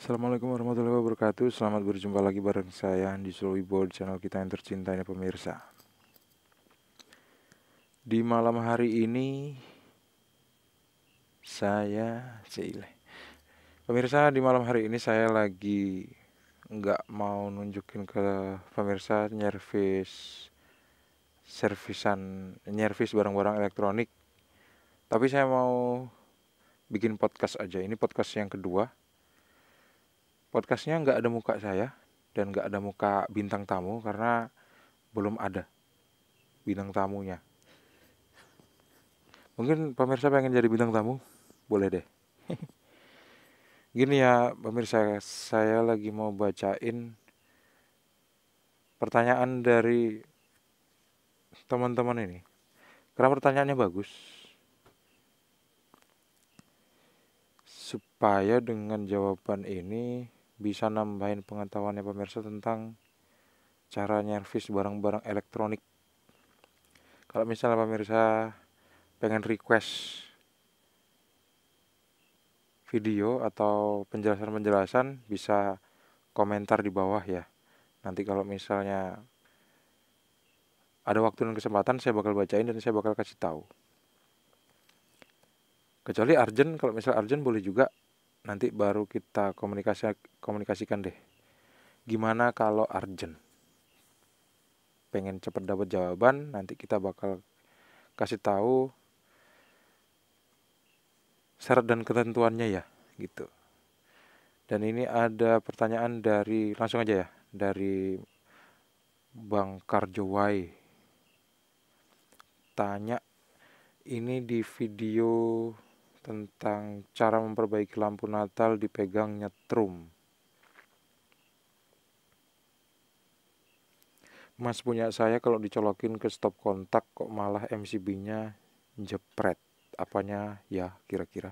Assalamualaikum warahmatullahi wabarakatuh. Selamat berjumpa lagi bareng saya Andi Sulawibo di channel kita yang tercinta ini pemirsa. Di malam hari ini pemirsa, di malam hari ini saya lagi nggak mau nunjukin ke pemirsa nyervis barang-barang elektronik, tapi saya mau bikin podcast aja. Ini podcast yang kedua. Podcastnya nggak ada muka saya dan nggak ada muka bintang tamu karena belum ada bintang tamunya. Mungkin pemirsa pengen jadi bintang tamu? Boleh deh. Gini ya pemirsa, saya lagi mau bacain pertanyaan dari teman-teman ini. Karena pertanyaannya bagus. Supaya dengan jawaban ini bisa nambahin pengetahuannya pemirsa tentang cara nyervis barang-barang elektronik. Kalau misalnya pemirsa pengen request video atau penjelasan-penjelasan, bisa komentar di bawah ya. Nanti kalau misalnya ada waktu dan kesempatan, saya bakal bacain dan saya bakal kasih tahu. Kecuali urgent, kalau misalnya urgent boleh juga. Nanti baru kita komunikasikan deh. Gimana kalau urgent? Pengen cepet dapat jawaban, nanti kita bakal kasih tahu syarat dan ketentuannya ya, gitu. Dan ini ada pertanyaan dari, langsung aja ya, dari Bang Karjowai. Tanya, ini di video tentang cara memperbaiki lampu Natal dipegang nyetrum. Mas punya saya kalau dicolokin ke stop kontak kok malah MCB-nya jepret. Apanya ya kira-kira?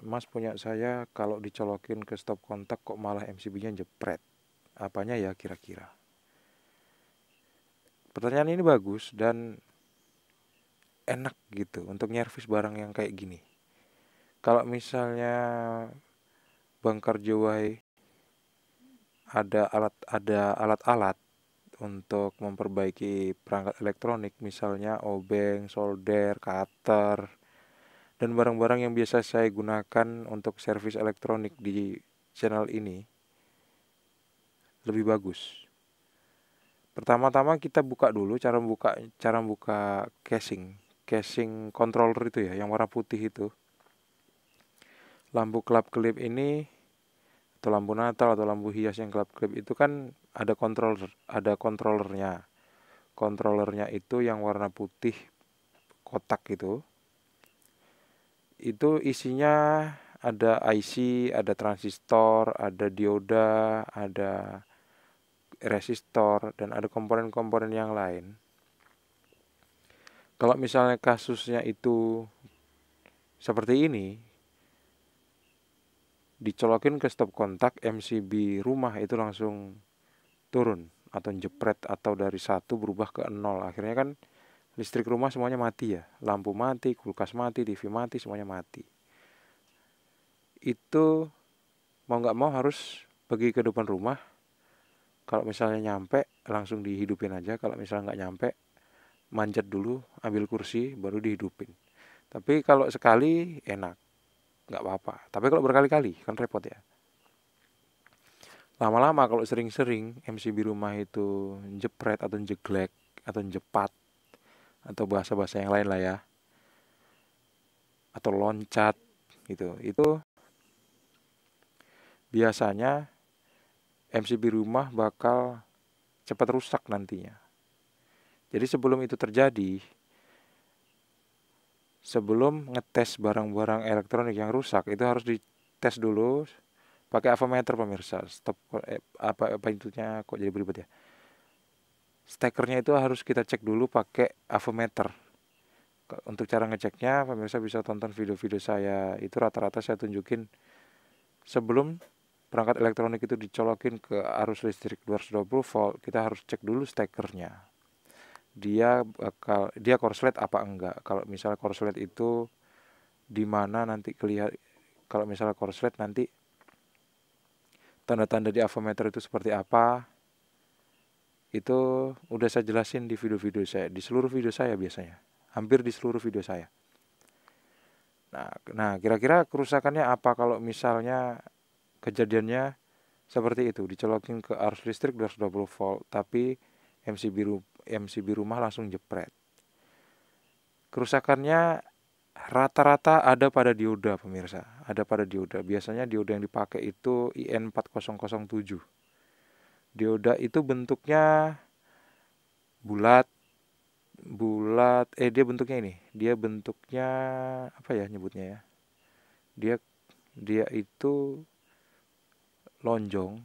Mas punya saya kalau dicolokin ke stop kontak kok malah MCB-nya jepret. Apanya ya kira-kira? Pertanyaan ini bagus dan enak gitu untuk nyervis barang yang kayak gini. Kalau misalnya Bang Karjowai ada alat-alat untuk memperbaiki perangkat elektronik, misalnya obeng, solder, cutter, dan barang-barang yang biasa saya gunakan untuk servis elektronik di channel ini, lebih bagus. Pertama-tama kita buka dulu cara buka casing controller itu ya, yang warna putih itu. Lampu kelap-kelip ini atau lampu Natal atau lampu hias yang kelap-kelip itu kan ada kontrolernya. Kontrolernya itu yang warna putih kotak itu. Itu isinya ada IC, ada transistor, ada dioda, ada resistor, dan ada komponen-komponen yang lain. Kalau misalnya kasusnya itu seperti ini, dicolokin ke stop kontak, MCB rumah itu langsung turun atau jepret atau dari 1 berubah ke 0. Akhirnya kan listrik rumah semuanya mati ya. Lampu mati, kulkas mati, TV mati, semuanya mati. Itu mau nggak mau harus pergi ke depan rumah. Kalau misalnya nyampe langsung dihidupin aja. Kalau misalnya nggak nyampe, manjat dulu, ambil kursi, baru dihidupin. Tapi kalau sekali enak, nggak apa-apa. Tapi kalau berkali-kali kan repot ya. Lama-lama kalau sering-sering MCB rumah itu jepret atau jeglek atau jepat atau bahasa-bahasa yang lain lah ya, atau loncat gitu. Itu biasanya MCB rumah bakal cepat rusak nantinya. Jadi sebelum itu terjadi, sebelum ngetes barang-barang elektronik yang rusak, itu harus dites dulu pakai avometer pemirsa. Apa intinya kok jadi beribet ya? Stekernya itu harus kita cek dulu pakai avometer. Untuk cara ngeceknya, pemirsa bisa tonton video-video saya. Itu rata-rata saya tunjukin sebelum perangkat elektronik itu dicolokin ke arus listrik 220 volt, kita harus cek dulu stekernya. Dia korslet apa enggak. Kalau misalnya korslet itu di mana nanti kelihatan. Kalau misalnya korslet nanti tanda-tanda di avometer itu seperti apa, itu udah saya jelasin di video-video saya, di seluruh video saya biasanya, hampir di seluruh video saya. Nah, kira-kira kerusakannya apa kalau misalnya kejadiannya seperti itu, dicolokin ke arus listrik 220 volt, tapi MCB rumah langsung jepret. Kerusakannya rata-rata ada pada dioda, pemirsa. Ada pada dioda. Biasanya dioda yang dipakai itu IN4007. Dioda itu bentuknya bulat, dia bentuknya ini. Dia bentuknya apa ya nyebutnya ya? Dia dia itu lonjong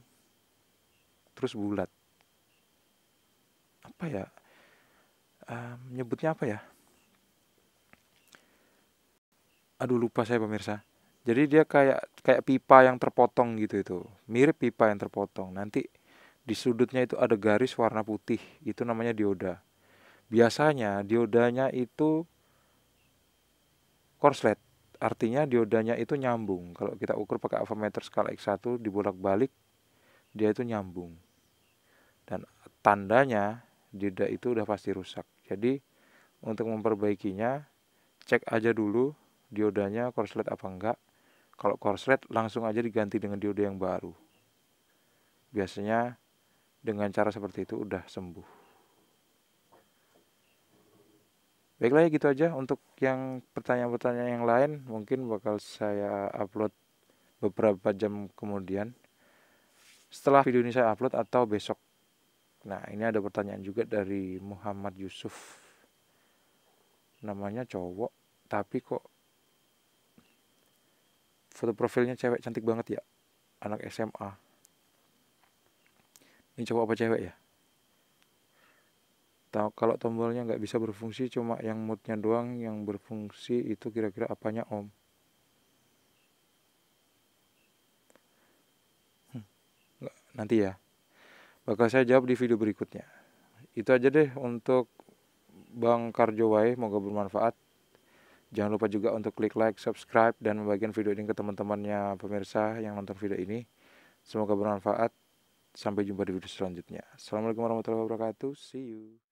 terus bulat. Apa ya? Nyebutnya apa ya? Aduh lupa saya, pemirsa. Jadi dia kayak pipa yang terpotong gitu itu. Mirip pipa yang terpotong. Nanti di sudutnya itu ada garis warna putih. Itu namanya dioda. Biasanya diodanya itu korslet. Artinya diodanya itu nyambung. Kalau kita ukur pakai avometer skala X1 dibolak-balik, dia itu nyambung. Dan tandanya dioda itu udah pasti rusak. Jadi untuk memperbaikinya, cek aja dulu diodanya korslet apa enggak. Kalau korslet langsung aja diganti dengan dioda yang baru. Biasanya dengan cara seperti itu udah sembuh. Baiklah ya gitu aja untuk yang pertanyaan-pertanyaan yang lain mungkin bakal saya upload beberapa jam kemudian setelah video ini saya upload atau besok. Nah, ini ada pertanyaan juga dari Muhammad Yusuf. Namanya cowok, tapi kok foto profilnya cewek, cantik banget ya. Anak SMA. Ini cowok apa cewek ya? Tahu kalau tombolnya nggak bisa berfungsi, cuma yang mute-nya doang yang berfungsi, itu kira-kira apanya Om? Nanti ya. Bakal saya jawab di video berikutnya. Itu aja deh untuk Bang Karjowai, moga bermanfaat. Jangan lupa juga untuk klik like, subscribe, dan membagikan video ini ke teman-temannya pemirsa yang nonton video ini. Semoga bermanfaat. Sampai jumpa di video selanjutnya. Assalamualaikum warahmatullahi wabarakatuh. See you.